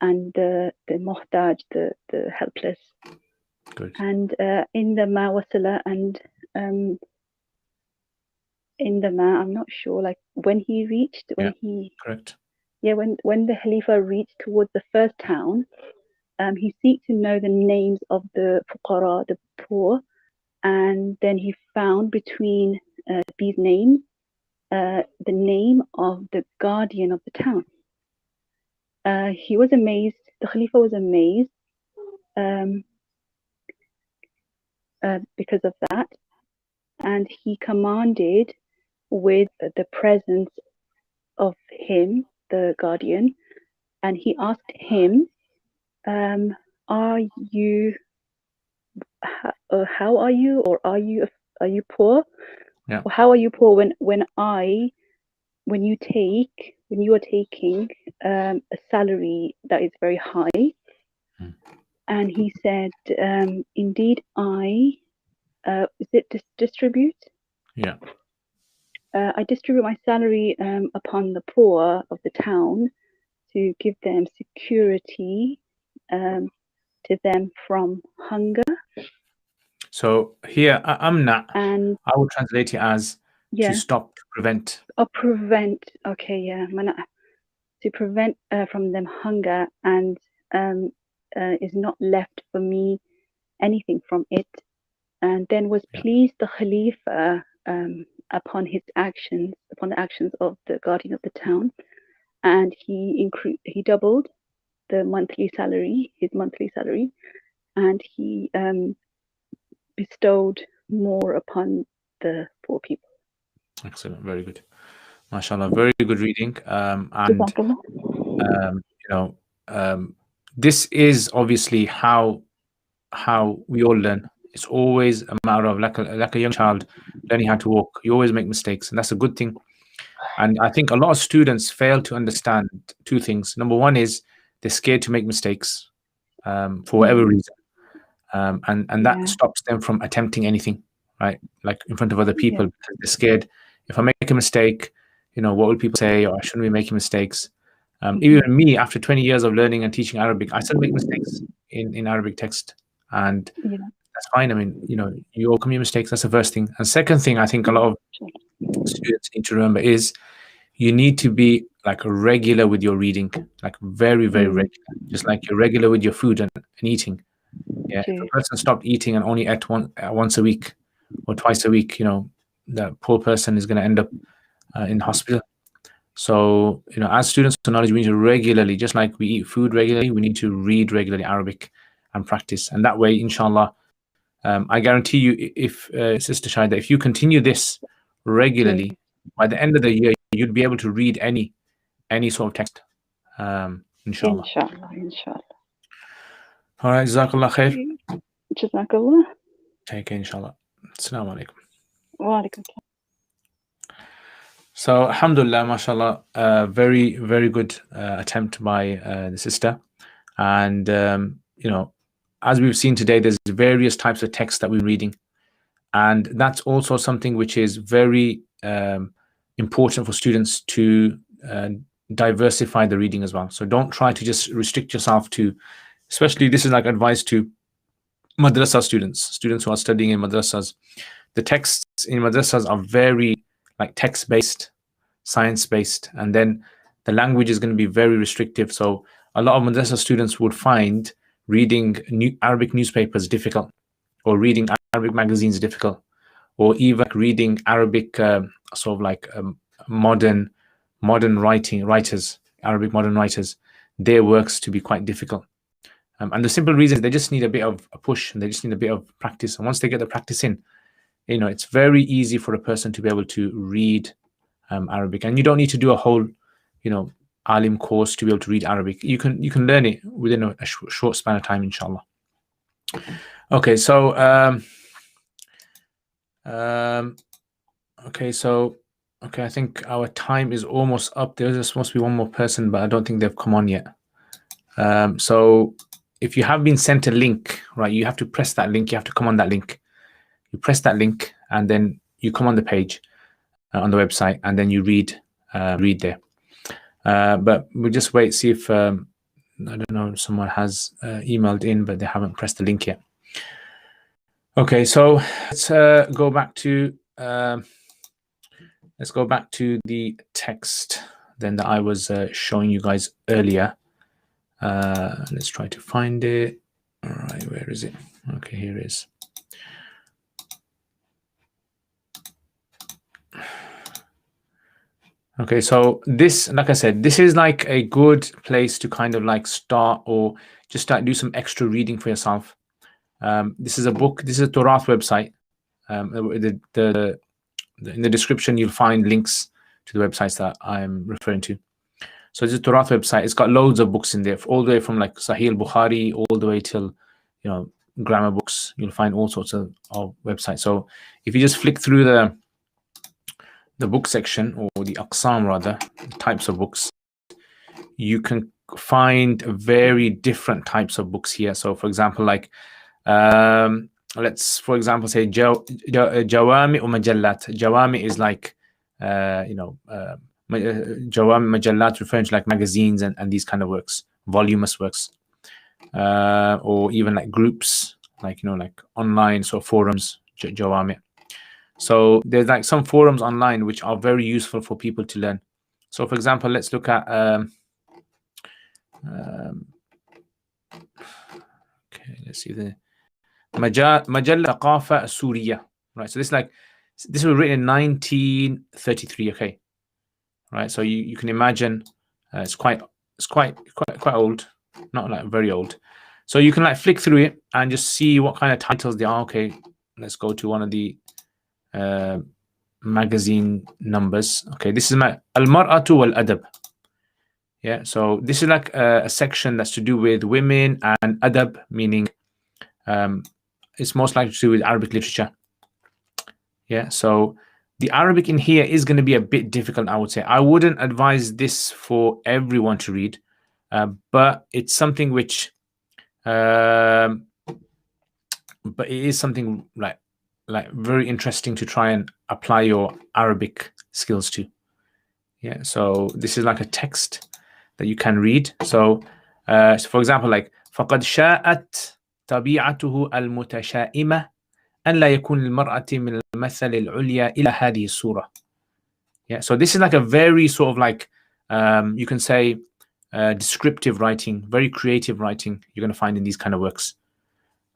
and the muhtaj, the helpless. Good. And in the mawasala, and in the I'm not sure, like when he reached, Correct. when the Khalifa reached towards the first town, he seeked to know the names of the fuqara, the poor, and then he found between these names the name of the guardian of the town. He was amazed, the Khalifa was amazed because of that, and he commanded with the presence of him, the guardian, and he asked him, are you how are you, or are you poor? Yeah. Or how are you poor when you are taking a salary that is very high? And he said, indeed I is it distribute? Yeah. I distribute my salary upon the poor of the town to give them security to them from hunger. So here, amna, And I would translate it as to stop, to prevent. Or prevent. Okay, yeah, to prevent from them hunger, and is not left for me anything from it. And then was pleased the Khalifa upon the actions of the guardian of the town, and he doubled his monthly salary, and he bestowed more upon the poor people. Excellent. Very good. MashaAllah. Very good reading. And this is obviously how we all learn. It's always a matter of like a young child learning how to walk. You always make mistakes, and that's a good thing. And I think a lot of students fail to understand two things. Number one is they're scared to make mistakes for whatever reason, and that stops them from attempting anything, right? Like in front of other people, because they're scared. If I make a mistake, what will people say? Or I shouldn't be making mistakes. Even me, after 20 years of learning and teaching Arabic, I still make mistakes in Arabic text, and that's fine. I mean, you overcome your mistakes. That's the first thing. And second thing, I think a lot of students need to remember is you need to be like regular with your reading, like very, very regular, just like you're regular with your food and eating. Yeah, if a person stopped eating and only ate once a week or twice a week, that poor person is going to end up in hospital. So, as students of knowledge, we need to regularly, just like we eat food regularly, we need to read regularly Arabic and practice. And that way, inshallah, I guarantee you, if Sister Shahida, if you continue this regularly, by the end of the year, you'd be able to read any sort of text. Inshallah. Inshallah. All right, Jazakallah khair. Jazakallah. Take care, inshallah. Assalamu alaikum. Wa alaikum. So, alhamdulillah, mashallah, very, very good attempt by the sister. And, as we've seen today, there's various types of text that we're reading. And that's also something which is very important for students to diversify the reading as well. So don't try to just restrict yourself to, especially this is like advice to madrasa students who are studying in madrasas. The texts in madrasas are very like text-based, science-based, and then the language is going to be very restrictive. So a lot of madrasa students would find reading Arabic newspapers difficult, or reading Arabic magazines difficult, or even reading Arabic sort of like modern writers, Arabic modern writers, their works to be quite difficult. And the simple reason is they just need a bit of a push, and they just need a bit of practice. And once they get the practice in, it's very easy for a person to be able to read Arabic. And you don't need to do a whole, alim course to be able to read Arabic. You can learn it within a short span of time, inshallah. Okay, so I think our time is almost up. There's supposed to be one more person, but I don't think they've come on yet. So if you have been sent a link, right, you have to press that link. You have to come on that link. You press that link, and then you come on the page on the website, and then you read there. But we'll just wait, see if I don't know, someone has emailed in, but they haven't pressed the link yet. Okay, so let's go back to the text then that I was showing you guys earlier. Let's try to find it. All right, where is it? Okay, here it is. Okay, so this, like I said, this is like a good place to kind of like start, or just start do some extra reading for yourself. This is a book. This is a Turath website. In the description, you'll find links to the websites that I'm referring to. So it's a Turath website. It's got loads of books in there, all the way from like Sahih al-Bukhari all the way till, grammar books. You'll find all sorts of websites. So if you just flick through the book section, or the aqsam rather, the types of books, you can find very different types of books here. So for example, like let's for example say Jawami or Majallat. Jawami is like Jawami Majallat, referring to like magazines and these kind of works, voluminous works, or even like groups, like like online sort of forums, Jawami. So there's like some forums online which are very useful for people to learn. So for example, let's look at okay, let's see the Majalla Thaqafa Suriya, right? So this was written in 1933. Okay, right? So you can imagine it's quite old, not like very old. So you can like flick through it and just see what kind of titles there are. Okay, let's go to one of the magazine numbers. Okay, this is Al-Mar'atu wal-Adab. Yeah, so this is like a section that's to do with women and adab, meaning it's most likely to do with Arabic literature. Yeah, so the Arabic in here is going to be a bit difficult, I would say. I wouldn't advise this for everyone to read, but it's something which but it is something like very interesting to try and apply your Arabic skills to. Yeah, so this is like a text that you can read. So for example, like فقد شاءت طبيعته المتشائمة أن لا يكون للمرأة من المثل العليا إلى هذه الصورة. Yeah, so this is like a very sort of like you can say descriptive writing, very creative writing you're going to find in these kind of works.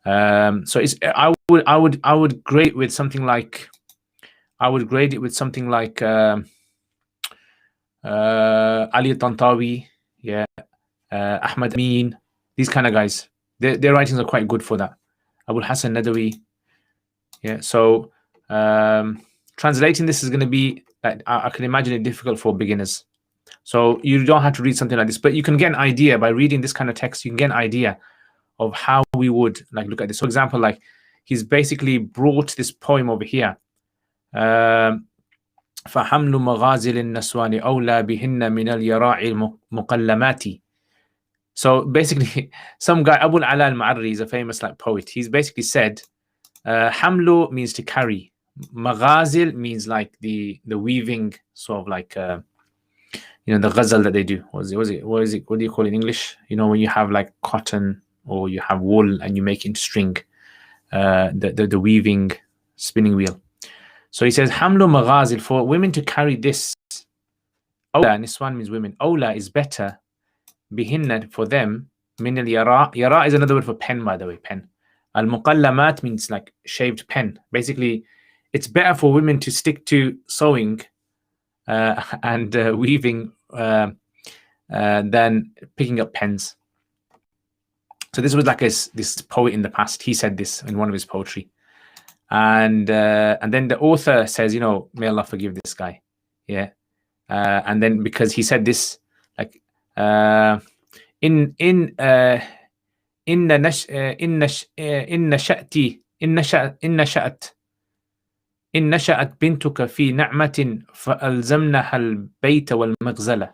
So it's I would grade it with something like Ali Tantawi, yeah, Ahmad Amin, these kind of guys. Their writings are quite good for that. Abul Hassan Nadawi, yeah. So translating this is going to be like I can imagine it difficult for beginners. So you don't have to read something like this, but you can get an idea by reading this kind of text. You can get an idea of how we would like look at this. For example, like he's basically brought this poem over here. فحمل مغازل النسوان أولى بهن من اليراعي المقلمات. So basically, some guy, Abu al-Ala al-Ma'arri, is a famous like poet. He's basically said, hamlu means to carry. Maghazil means like the weaving, sort of like the ghazal that they do. What do you call it in English? When you have like cotton or you have wool and you make it into string, the weaving spinning wheel. So he says, hamlu maghazil, for women to carry this. Awla, niswan means women. Awla is better. بهن for them من اليراء. Yara is another word for pen, by the way, pen. المقلمات means like shaved pen. Basically, it's better for women to stick to sewing and weaving than picking up pens. So this was like this poet in the past. He said this in one of his poetry. And then the author says, you know, may Allah forgive this guy. Yeah. And then because he said this, like in نشأت بنتك في نعمة فألزمنها البيت والمغزلة.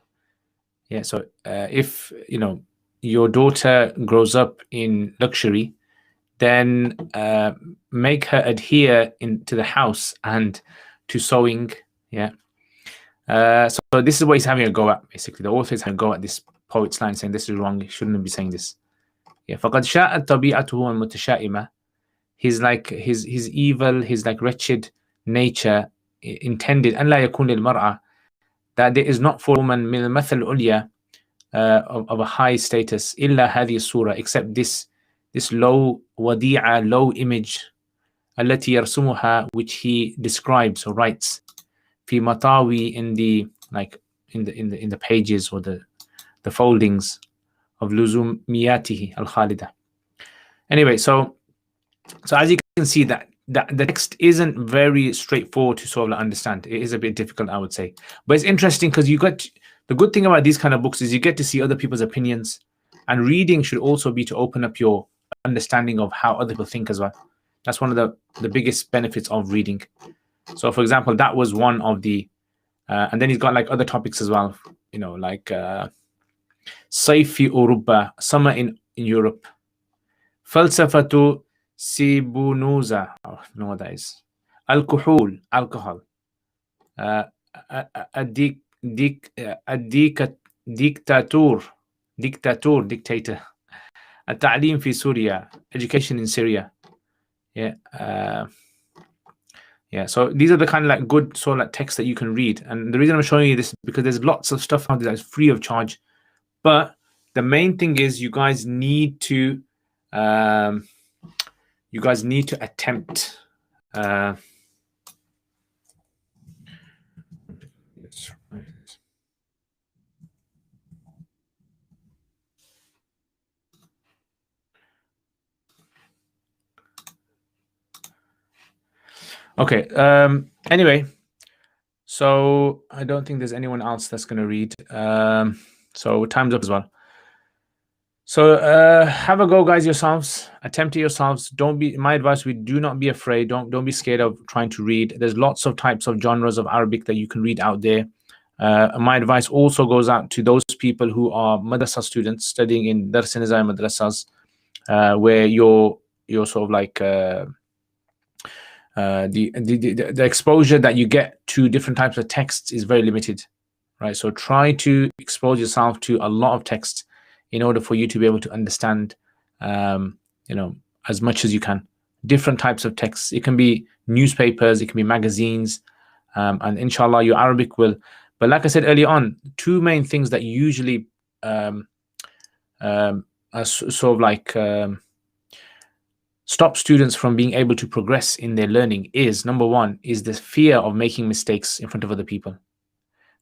Yeah, so if you know your daughter grows up in luxury, then make her adhere to the house and to sewing. Yeah. So this is what he's having a go at, basically. The author is having a go at this poet's line, saying this is wrong. He shouldn't be saying this. Yeah. فقد شاءت طبيعته المتشائمة. His like his evil, his like wretched nature intended أن لا يكون للمرأة, that there is not for woman من المثل العليا of a high status إلا هذه الصورة, except this low وديعة, low image التي يرسمها, which he describes or writes في مطاوي, in the like in the pages or the foldings of لزومياته الخالدة. Anyway, so as you can see that the text isn't very straightforward to sort of understand. It is a bit difficult, I would say, but it's interesting because you got the good thing about these kind of books is you get to see other people's opinions, and reading should also be to open up your understanding of how other people think as well. That's one of the biggest benefits of reading. So for example, that was one of the and then he's got like other topics as well, you know, like Sayfi Uruba, summer in Europe, Falsafatu Sibunuza, I don't know what that is, Alcohol, alcohol, dictator, التعليم في سوريا, education in Syria. Yeah. Yeah, so these are the kind of like good sort of like texts that you can read. And the reason I'm showing you this is because there's lots of stuff out there that's free of charge. But the main thing is you guys need to attempt okay. Anyway, so I don't think there's anyone else that's going to read. So time's up as well. So have a go, guys, yourselves. Attempt it yourselves. Don't be. My advice: do not be afraid. Don't be scared of trying to read. There's lots of types of genres of Arabic that you can read out there. My advice also goes out to those people who are madrasa students studying in Dars Nizam madrasas, where you're sort of like the exposure that you get to different types of texts is very limited, right? So try to expose yourself to a lot of texts in order for you to be able to understand, you know, as much as you can. Different types of texts. It can be newspapers, it can be magazines, and inshallah your Arabic will. But like I said earlier on, two main things that usually are sort of like stop students from being able to progress in their learning is, number one, is the fear of making mistakes in front of other people.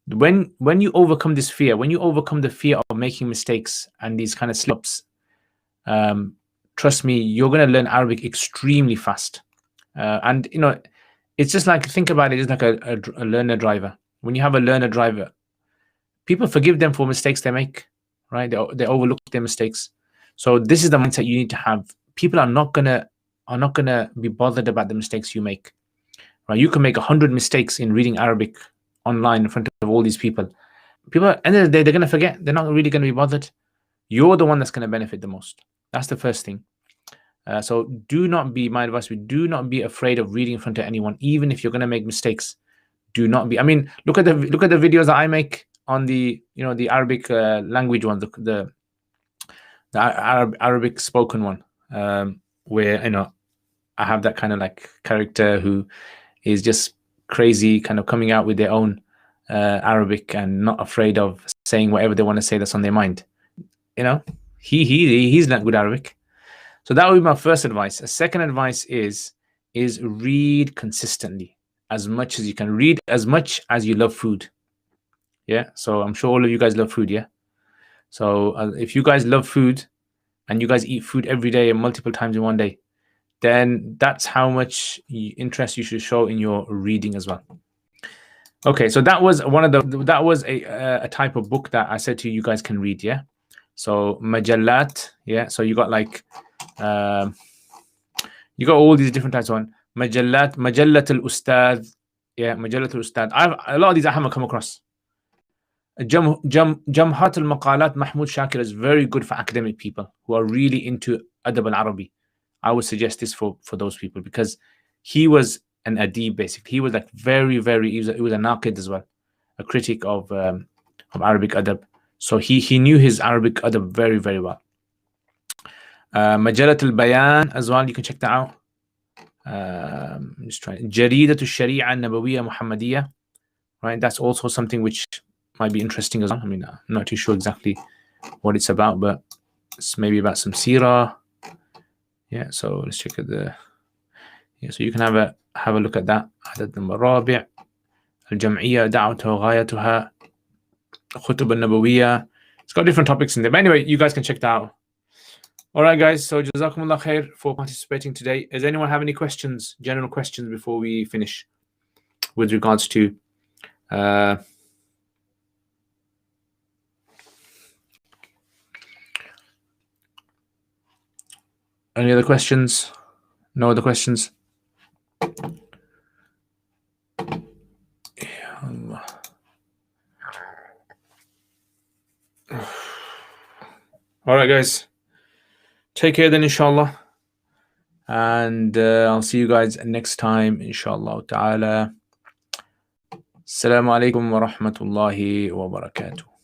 When you overcome this fear, when you overcome the fear of making mistakes and these kind of slips, trust me, you're going to learn Arabic extremely fast. And you know, it's just like, think about it, it's like a learner driver. When you have a learner driver, people forgive them for mistakes they make, right? They overlook their mistakes. So this is the mindset you need to have. People are not gonna be bothered about the mistakes you make, right? You can make 100 mistakes in reading Arabic online in front of all these people. People, at the end of the day, they're gonna forget. They're not really gonna be bothered. You're the one that's gonna benefit the most. That's the first thing. So do not be, my advice, do not be afraid of reading in front of anyone, even if you're gonna make mistakes. Do not be. I mean, look at the videos that I make on the, you know, the Arabic language one, the Arabic spoken one. Where, you know, I have that kind of like character who is just crazy, kind of coming out with their own Arabic and not afraid of saying whatever they want to say that's on their mind. he's not good Arabic. So that would be my first advice. A second advice is read consistently as much as you can. Read as much as you love food. Yeah. So I'm sure all of you guys love food. Yeah. So if you guys love food and you guys eat food every day and multiple times in one day, then that's how much interest you should show in your reading as well. Okay, so that was a type of book that I said to you, you guys can read. Yeah. So majallat. Yeah. So you got like you got all these different types. One majallat al ustad. Yeah, majallat al ustad. A lot of these I haven't come across. Jamhat al Maqalat Mahmoud Shakir is very good for academic people who are really into Adab al Arabi. I would suggest this for those people, because he was an adib basically. He was like very he was a naqid as well, a critic of Arabic adab. So he knew his Arabic adab very well. Majalat al Bayan as well, you can check that out. I'm just trying. Jaridat al Sharia Nabawiyya Muhammadiyya, right? That's also something which might be interesting as well. I mean, I'm not too sure exactly what it's about, but it's maybe about some seerah. Yeah, so let's check at so you can have a look at that. عدد number رابع الجمعية دعوتها وغايتها خطب النبوية. It's got different topics in there. But anyway, you guys can check that out. All right, guys. So Jazakumullah khair for participating today. Does anyone have any questions, general questions, before we finish with regards to any other questions? No other questions? All right, guys. Take care then, inshallah. And I'll see you guys next time, inshallah ta'ala. Assalamu alaikum wa rahmatullahi wa barakatuh.